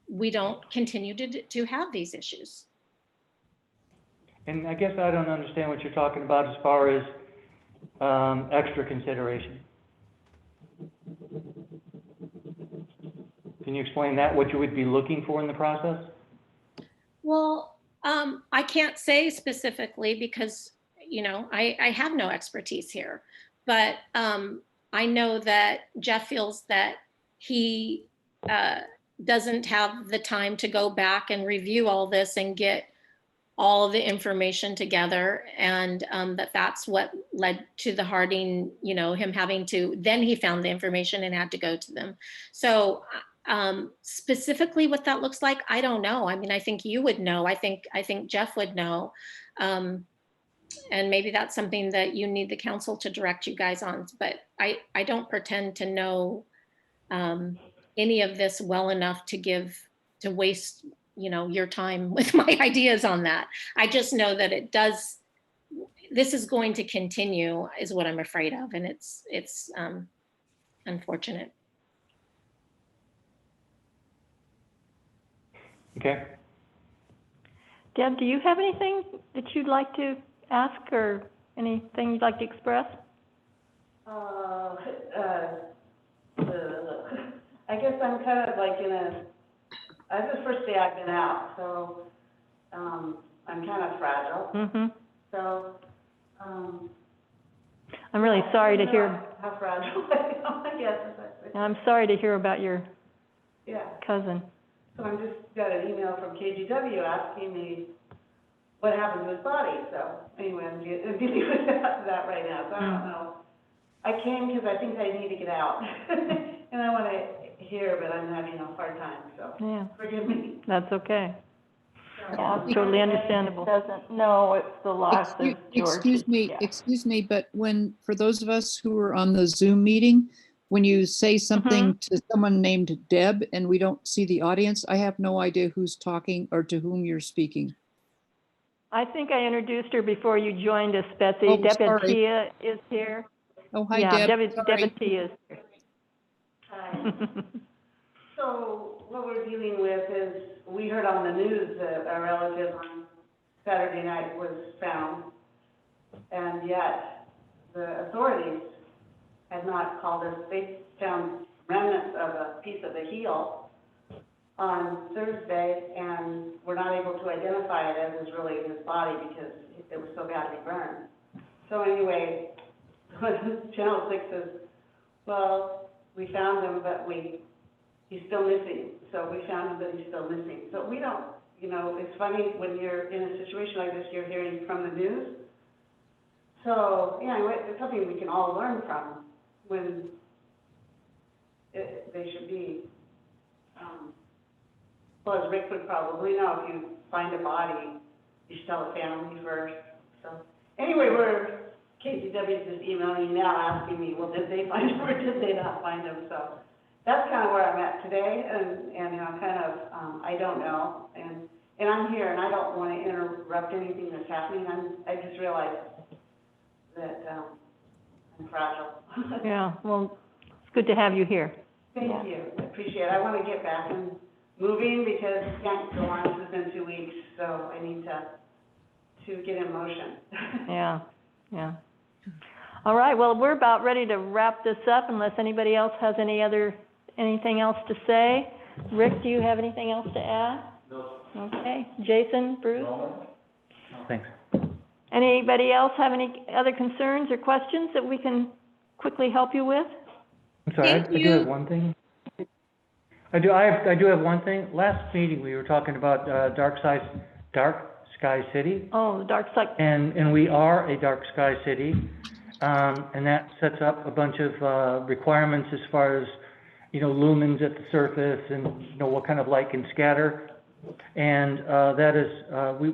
we don't continue to have these issues? and I guess I don't understand what you're talking about as far as extra consideration. Can you explain that, what you would be looking for in the process? Well, I can't say specifically because, you know, I have no expertise here, but I know that Jeff feels that he doesn't have the time to go back and review all this and get all the information together, and that's what led to the Harding, you know, him having to, then he found the information and had to go to them. So specifically what that looks like, I don't know. I mean, I think you would know. I think Jeff would know. And maybe that's something that you need the council to direct you guys on. But I don't pretend to know any of this well enough to waste, you know, your time with my ideas on that. I just know that this is going to continue is what I'm afraid of. And it's unfortunate. Okay. Deb, do you have anything that you'd like to ask or anything you'd like to express? I guess I'm kind of like this is the first day I've been out, so, I'm kind of fragile. Mm-hmm. So, I'm really sorry to I don't hear, know how fragile I am, I guess. I'm sorry to hear about your Yeah, cousin. so I'm just got an email from KGW asking me what happened to his body, so anyway, I'm dealing with that right now, so I don't know. I came because I think I need to get out, and I want to hear, but I'm having a hard time, so Yeah, forgive me. that's okay. So Yeah, totally understandable. Doesn't know it's the loss of George. Yeah. Excuse me, but for those of us who are on the Zoom meeting, when you say something to someone named Deb and we don't see the audience, I have no idea who's talking or to whom you're speaking. I think I introduced her before you joined us, Betsy. Oh, Debatia is here. Oh, hi, Yeah, Deb. Sorry. Debatia is here. Hi. So what we're dealing with is, we heard on the news that a relative on Saturday night was found, and yet the authorities had not called us. They found remnants of a piece of the heel on Thursday, and we're not able to identify it as is really his body because it was so badly burned. So anyway, Channel 6 says, well, we found him, but he's still missing. So we found him, but he's still missing. So we don't, it's funny when you're in a situation like this, you're hearing from the news. So, it's something we can all learn from when they should be, well, as Rick would probably know, if you find a body, you should tell the family first. So anyway, KCW is just emailing me now asking me, well, did they find him or did they not find him? So that's kind of where I'm at today, and I don't know, and I'm here, and I don't want to interrupt anything that's happening. I just realized that I'm fragile. Yeah, well, it's good to have you here. Thank you, I appreciate it. I want to get back and moving because I can't go on. This has been 2 weeks, so I need to get in motion. Yeah. All right, well, we're about ready to wrap this up unless anybody else has anything else to say. Rick, do you have anything else to add? No. Okay, Jason, Bruce? No. Thanks. Anybody else have any other concerns or questions that we can quickly help you with? I'm sorry, I do have one thing. I do have one thing. Last meeting, we were talking about Dark Sky City. Oh, the dark side. And we are a dark sky city, and that sets up a bunch of requirements as far as, lumens at the surface and, what kind of light can scatter. And that is,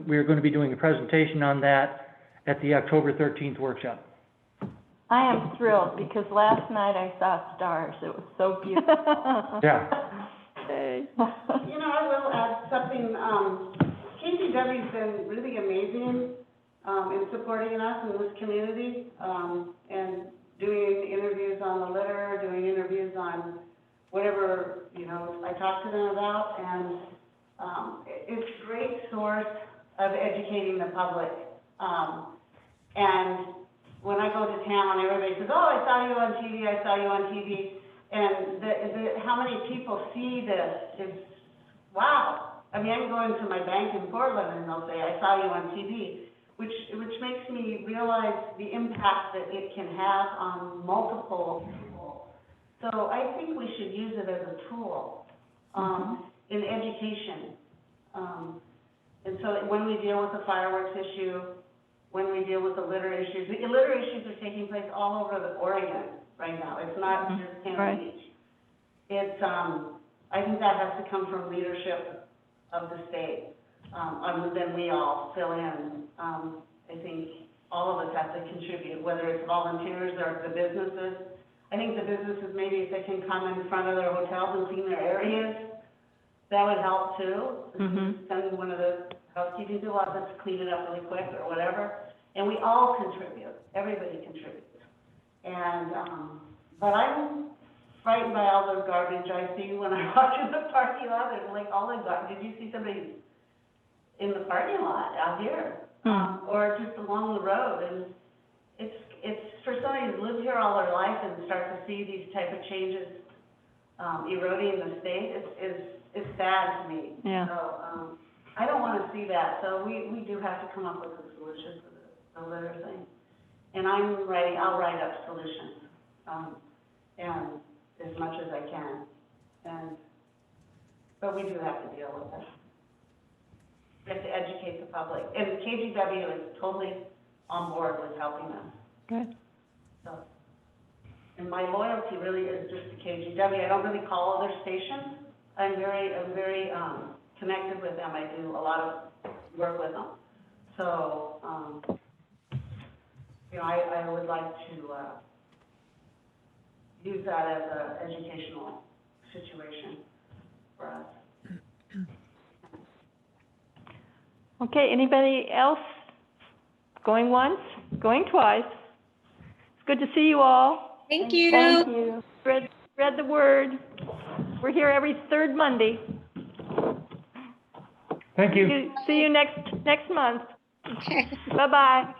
we're going to be doing a presentation on that at the October 13th workshop. I am thrilled because last night I saw stars. It was so beautiful. Yeah. Hey. I will add something. KCW's been really amazing in supporting us in this community, and doing interviews on the litter, doing interviews on whatever, I talk to them about, and it's a great source of educating the public. And when I go to town, everybody says, oh, I saw you on TV, I saw you on TV. And how many people see this is, wow. I mean, I'm going to my bank in Portland and they'll say, I saw you on TV, which makes me realize the impact that it can have on multiple people. So I think we should use it as a tool in education. And so when we deal with the fireworks issue, when we deal with the litter issues are taking place all over Oregon right now. It's not just Cannon Beach. It's, I think that has to come from leadership of the state, then we all fill in. I think all of us have to contribute, whether it's volunteers or the businesses. I think the businesses, maybe if they can come in front of their hotels and clean their areas, that would help too. Send one of the housekeeping people out to clean it up really quick or whatever. And we all contribute, everybody contributes. And, but I'm frightened by all the garbage I see when I walk in the parking lot. There's like all the garbage. Did you see somebody in the parking lot out here? Or just along the road? And it's for somebody who's lived here all their life and start to see these type of changes eroding the state, it's sad to me. Yeah. So I don't want to see that. So we do have to come up with a solution for the litter thing. And I'll write up solutions, and as much as I can. But we do have to deal with it. We have to educate the public. And KGW is totally on board with helping us. Good. So, and my loyalty really is just to KGW. I don't really call other stations. I'm very connected with them. I do a lot of work with them. So, you know, I would like to, use that as an educational situation for us. Okay, anybody else? Going once, going twice. It's good to see you all. Thank you. Thank you. Spread the word. We're here every third Monday. Thank you. See you next month. Okay. Bye-bye.